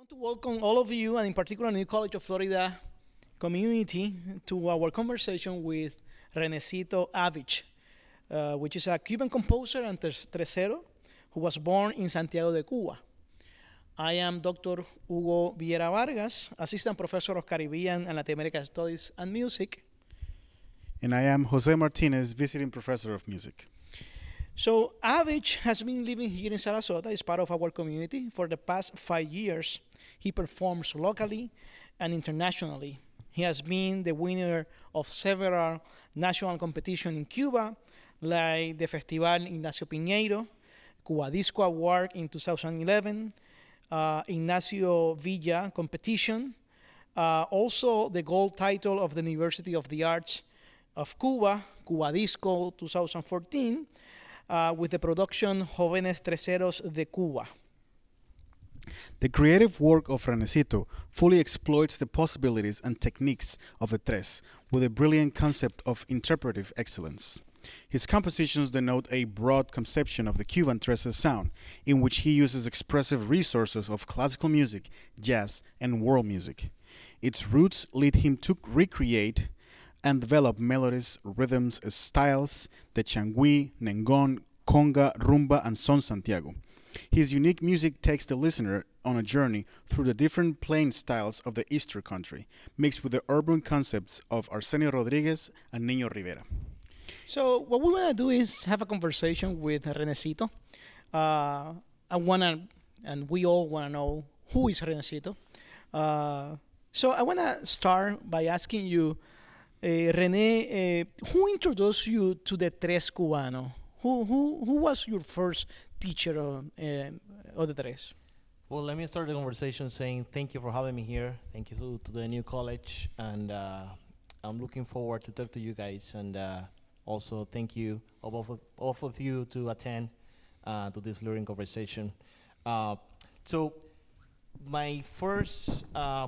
want to welcome all of you, and in particular, New College of Florida community, to our conversation with Renecito Avich, which is a Cuban composer and tercero who was born in Santiago de Cuba. I am Dr. Hugo Villera Vargas, Assistant Professor of Caribbean and Latin American Studies and Music. And I am Jose Martinez, Visiting Professor of Music. So Avich has been living here in Sarasota as part of our community for the past 5 years. He performs locally and internationally. He has been the winner of several national competitions in Cuba, like the Festival Ignacio Piñeiro, Cuba Disco Award in 2011, Ignacio Villa competition, also the gold title of the University of the Arts of Cuba, Cuba Disco 2014, with the production Jóvenes Treseros de Cuba. The creative work of Renecito fully exploits the possibilities and techniques of the tres with a brilliant concept of interpretive excellence. His compositions denote a broad conception of the Cuban tres sound, in which he uses expressive resources of classical music, jazz, and world music. Its roots lead him to recreate and develop melodies, rhythms, styles, the changui, nengon, conga, rumba, and son Santiago. His unique music takes the listener on a journey through the different playing styles of the Eastern country, mixed with the urban concepts of Arsenio Rodriguez and Nino Rivera. So what we want to do is have a conversation with Renecito. I want to, and we all want to know who is Renecito. So I want to start by asking you, Rene, who introduced you to the tres cubano? Who was your first teacher of the tres? Well, let me start the conversation saying thank you for having me here. Thank you to the new college, and I'm looking forward to talk to you guys. And also thank you all of you to attend to this learning conversation. So my first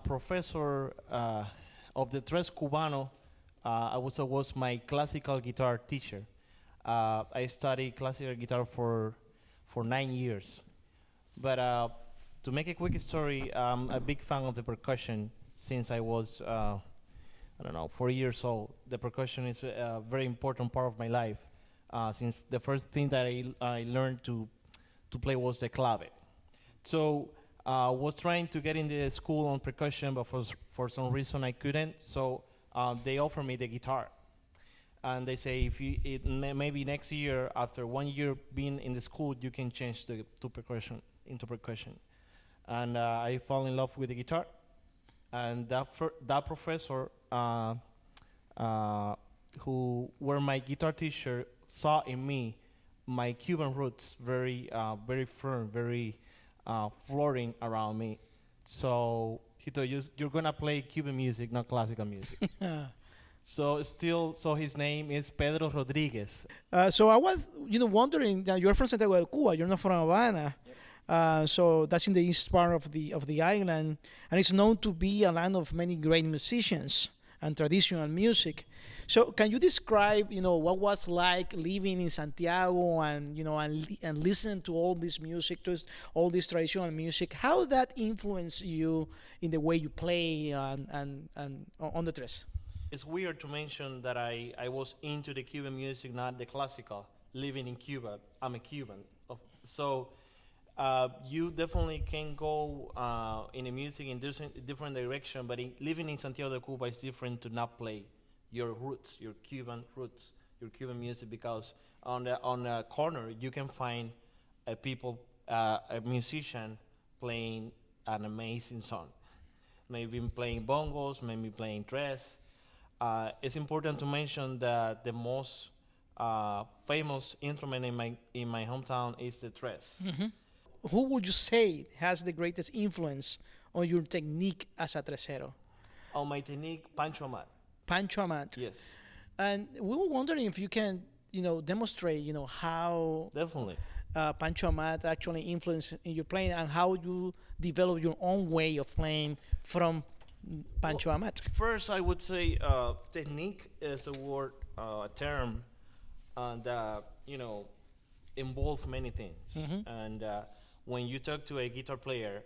professor of the tres cubano was my classical guitar teacher. I studied classical guitar for 9 years. But to make a quick story, I'm a big fan of the percussion since I was, 4 years old. The percussion is a very important part of my life since the first thing that I learned to play was the clave. So I was trying to get in the school on percussion, but for some reason I couldn't. So they offered me the guitar. And they say maybe next year, after 1 year being in the school, you can change into percussion. And I fell in love with the guitar. And that professor, who were my guitar teacher, saw in me my Cuban roots very firm, very floating around me. So he told you're gonna play Cuban music, not classical music. So his name is Pedro Rodriguez. So I was, wondering that you're from Santiago de Cuba. You're not from Havana. So that's in the east part of the island, and it's known to be a land of many great musicians and traditional music. So can you describe, what was like living in Santiago and and listen to all this music, to all this traditional music? How that influenced you in the way you play and on the tres? It's weird to mention that I was into the Cuban music, not the classical. Living in Cuba, I'm a Cuban. So you definitely can go in the music in different direction, but living in Santiago de Cuba is different to not play your roots, your Cuban roots, your Cuban music, because on the corner you can find a musician playing an amazing song. Maybe playing bongos, maybe playing tres. It's important to mention that the most famous instrument in my hometown is the tres. Mm-hmm. Who would you say has the greatest influence on your technique as a tresero? On my technique, Pancho Amat. Pancho Amat. Yes. And we were wondering if you can, demonstrate, how Definitely. Pancho Amat actually influenced in your playing and how you develop your own way of playing from Pancho Amat. First, I would say technique is a word, a term that involves many things. Mm-hmm. And when you talk to a guitar player,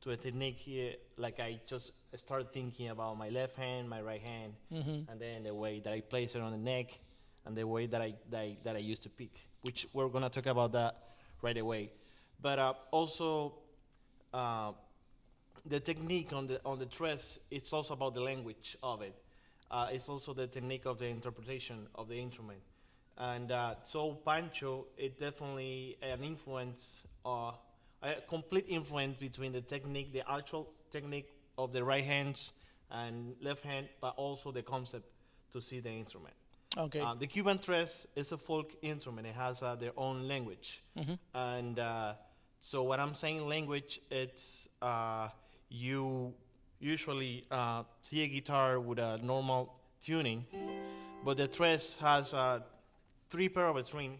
to a technique here. Like I just started thinking about my left hand, my right hand, and then the way that I place it on the neck, and the way that I used to pick. Which we're gonna talk about that right away. But also, the technique on the tres, it's also about the language of it. It's also the technique of the interpretation of the instrument. And so Pancho, it definitely an influence, a complete influence between the technique, the actual technique of the right hands and left hand, but also the concept to see the instrument. Okay. The Cuban tres is a folk instrument. It has their own language. And so when I'm saying language, it's you usually see a guitar with a normal tuning, but the tres has 3 pair of a string,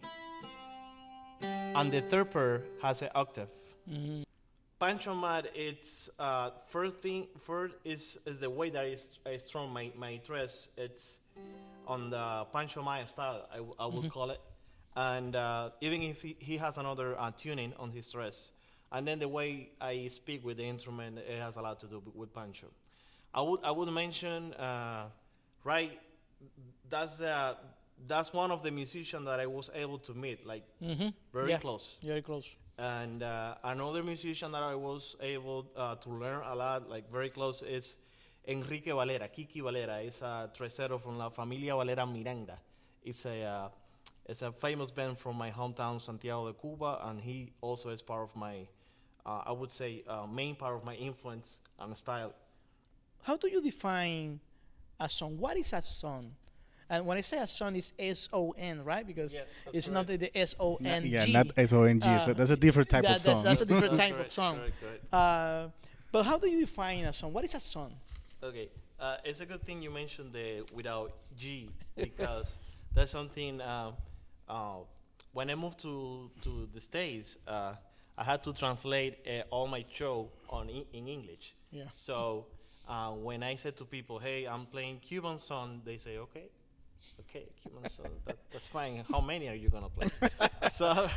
and the third pair has an octave. Pancho Mat, it's first is the way that I strum my tres. It's on the Pancho Maya style, I would call it. And even if he has another tuning on his tres. And then the way I speak with the instrument, it has a lot to do with Pancho. I would mention, right, that's one of the musicians that I was able to meet, like very close. Very close. And another musician that I was able to learn a lot, like very close, is Enrique Valera, Kiki Valera. Is a tresero from La Familia Valera Miranda. It's a famous band from my hometown, Santiago de Cuba, and he also is part of my, I would say, main part of my influence and style. How do you define a song? What is a song? And when I say a song, it's S-O-N, right? Because Yeah, that's it's not correct. the S-O-N-G. Yeah, not S-O-N-G. So that's a different type of song. That's a different type of Correct, song. correct. But how do you define a song? What is a song? Okay, it's a good thing you mentioned the without G, because that's something. When I moved to the States, I had to translate all my show in English. Yeah. So when I said to people, "Hey, I'm playing Cuban song," they say, "Okay, Cuban song. That's fine. How many are you gonna play?" so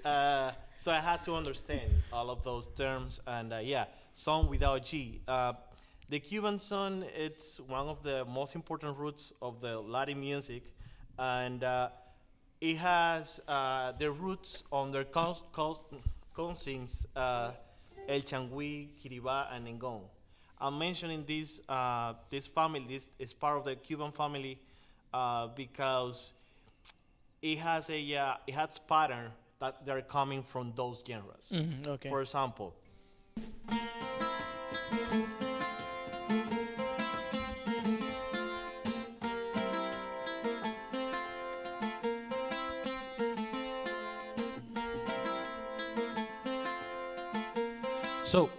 I had to understand all of those terms, and song without G. The Cuban song, it's one of the most important roots of the Latin music, and it has the roots on their consigns, El Changui, Kiribá, and Nengón. I'm mentioning this family. This is part of the Cuban family because it has pattern that they're coming from those genres. Okay. For example. So,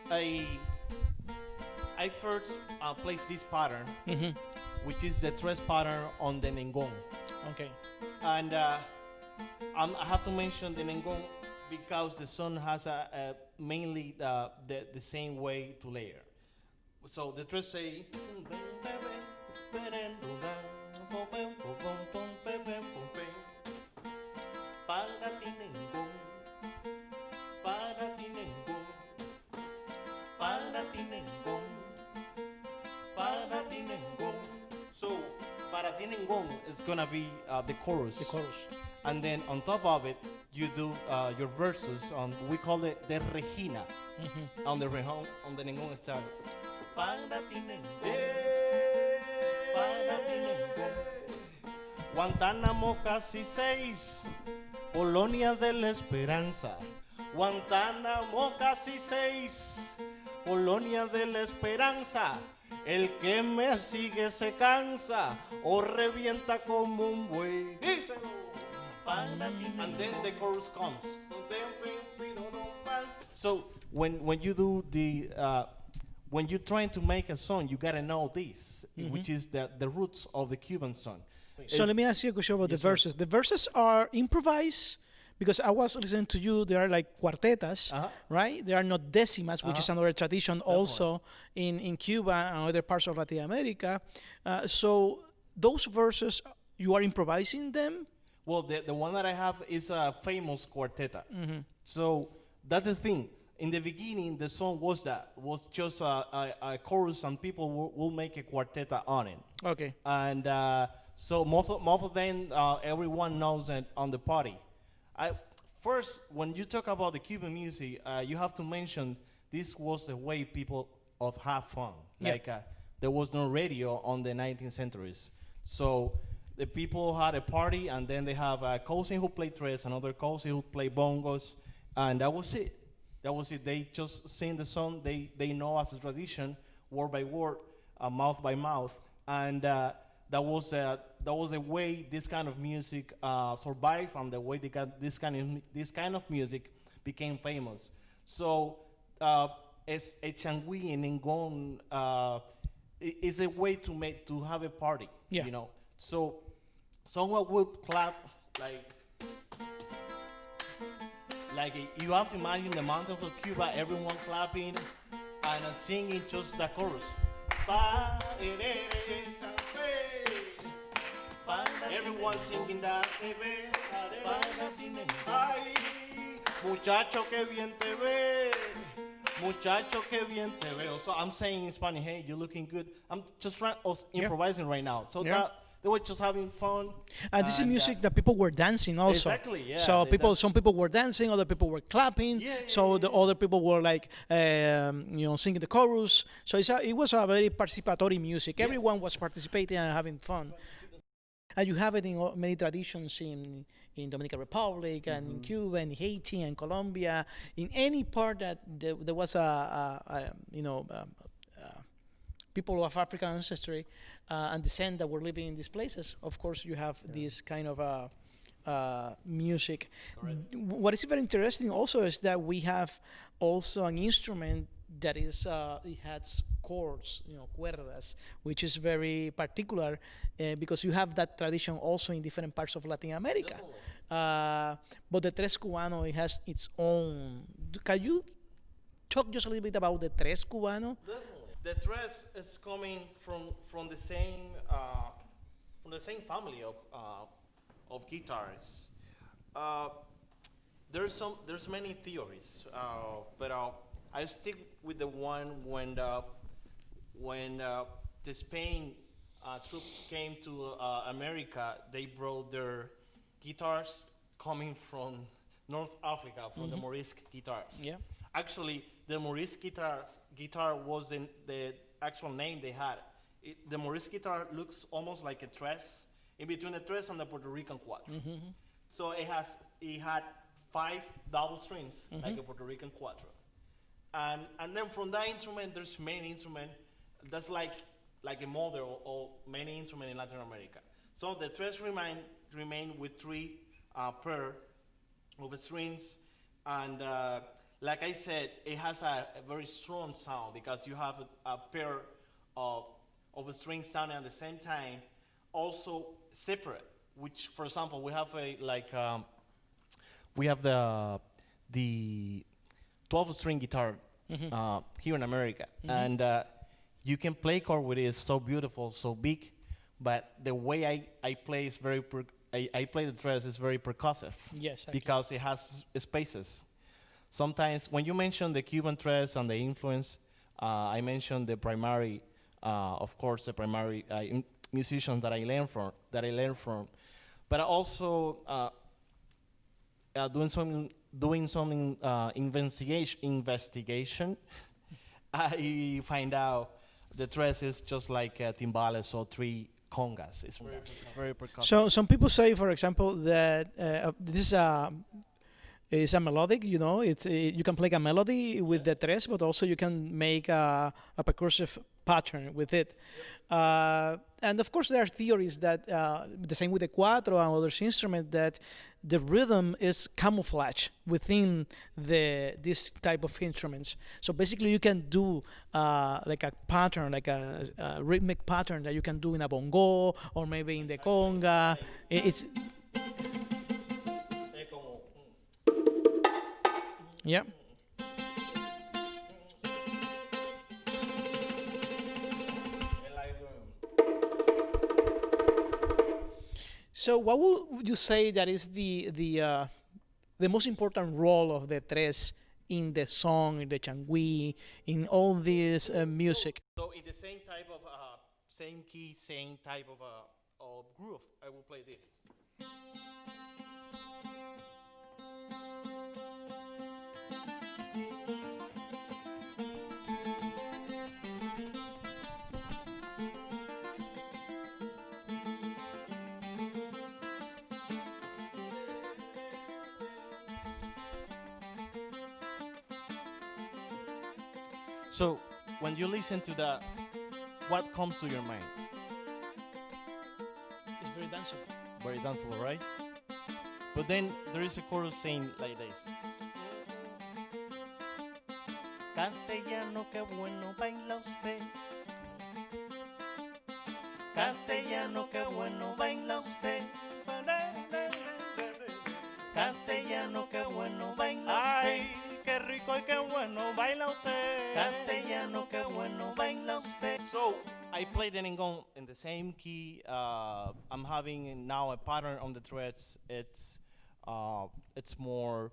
I first placed this pattern, which is the tres pattern on the Nengón. Okay. And I have to mention the Nengón because the song has mainly the same way to layer. So the tres say. Para ti Nengón, para ti Nengón, para ti Nengón, para ti Nengón. So, para ti Nengón is gonna be the chorus. The chorus. And then on top of it, you do your verses on, we call it the Regina, on the Nengón style. Para ti Nengón, para ti Nengón. Guantánamo casi 6, Colonia de la Esperanza. Guantánamo casi 6, Colonia de la Esperanza. El que me sigue se cansa o revienta como un buey. Díselo. And then the chorus comes. So when you do when you're trying to make a song, you gotta know this, which is the roots of the Cuban song. So let me ask you a question about the verses. The verses are improvised because I was listening to you. They are like cuartetas, right? They are not decimas, which is another tradition also in Cuba and other parts of Latin America. So those verses, you are improvising them? Well, the one that I have is a famous quarteta. So that's the thing. in the beginning, the song was just a chorus, and people will make a quartet on it. Okay. And so most of them, everyone knows it on the party. First, when you talk about the Cuban music, you have to mention this was the way people of have fun. Yeah. Like there was no radio on the 19th centuries, so the people had a party, and then they have a cousin who played tres, another cousin who played bongos, and that was it. That was it. They just sing the song. They know as a tradition, word by word, mouth by mouth, and that was the way this kind of music survived, and the way they got this kind of music became famous. So es el changui en Ningón is a way to have a party. Yeah. You know. So someone would clap like you have to imagine the mountains of Cuba, everyone clapping and singing just the chorus. Everyone singing that. Ay, muchacho que bien te ve. Muchacho que bien te veo. So I'm saying in Spanish, hey, you're looking good. I'm just improvising right now. So Yeah. they were just having fun. And this is music that people were dancing also. Exactly, yeah. So some people were dancing, other people were clapping. Yeah, So the other people were like, singing the chorus. So it was a very participatory music. Everyone was participating and having fun. And you have it in many traditions in Dominican Republic and in Cuba and Haiti and Colombia. In any part that there was people of African ancestry and descent that were living in these places, of course, you have this kind of music. What is very interesting also is that we have also an instrument that is it has chords, cuerdas, which is very particular because you have that tradition also in different parts of Latin America. But the tres cubano, it has its own. Can you talk just a little bit about the tres cubano? The tres is coming from the same family of guitars. There's many theories, but I stick with the one when the Spain troops came to America. They brought their guitars coming from North Africa, from the Morisque guitars. Yeah. Actually, the Morisque guitar wasn't the actual name they had. The Morisque guitar looks almost like a tres, in between a tres and the Puerto Rican cuatro. So it had 5 double strings, like a Puerto Rican cuatro. And then from that instrument, there's many instruments. That's like a mother or many instruments in Latin America. So the tres remain with 3 pair of strings, and like I said, it has a very strong sound because you have a pair of strings sounding at the same time, also separate. Which, for example, we have the 12-string guitar here in America, and you can play chord with it. It's so beautiful, so big, but the way I play is I play the tres is very percussive. Yes, because it has spaces. Sometimes when you mention the Cuban tres and the influence, I mentioned the primary, of course, the primary musicians that I learned from, but also doing some investigation, I find out the tres is just like timbales or 3 congas. It's very percussive. So some people say, for example, that this is a melodic. You can play a melody with the tres, but also you can make a percussive pattern with it. And of course, there are theories that the same with the cuatro and other instruments, that the rhythm is camouflage within this type of instruments. So basically, you can do like a pattern, like a rhythmic pattern that you can do in a bongo or maybe in the conga. It's yeah. So what would you say that is the most important role of the tres in the song, in the changui, in all this music. So in the same type of, same key, same type of groove, I will play this. So when you listen to that, what comes to your mind? It's very danceable. Very danceable, right? But then there is a chorus saying like this. Castellano, qué bueno baila usted. Castellano, qué bueno baila usted. Castellano, qué bueno baila usted. Ay, qué rico y qué bueno baila usted. Castellano, qué bueno baila usted. So I play the ningon in the same key. I'm having now a pattern on the threads. It's more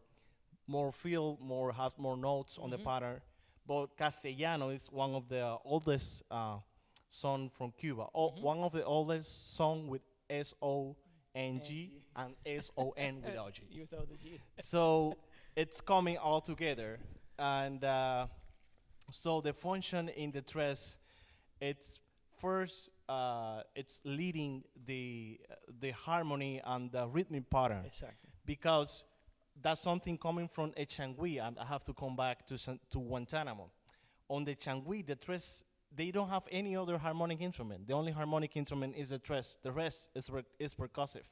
feel, has more notes on the pattern. But Castellano is one of the oldest song from Cuba. One of the oldest song with S-O-N-G and S-O-N without G. Without the G. So it's coming all together. And so the function in the dress, it's first, it's leading the harmony and the rhythmic pattern. Exactly. Because that's something coming from a changui, and I have to come back to Guantanamo. On the changui, the tres, they don't have any other harmonic instrument. The only harmonic instrument is the tres. The rest is percussive.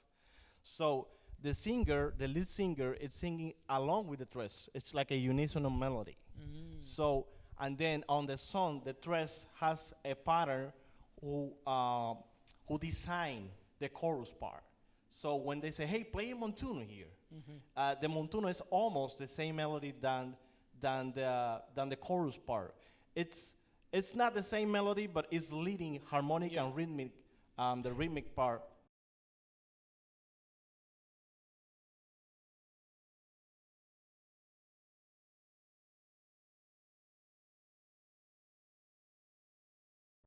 So the singer, the lead singer, is singing along with the tres. It's like a unisono melody. So, and then on the song, the tres has a pattern who design the chorus part. So when they say, hey, play a montuno here, the montuno is almost the same melody than the chorus part. It's not the same melody, but it's leading harmonic and rhythmic, the rhythmic part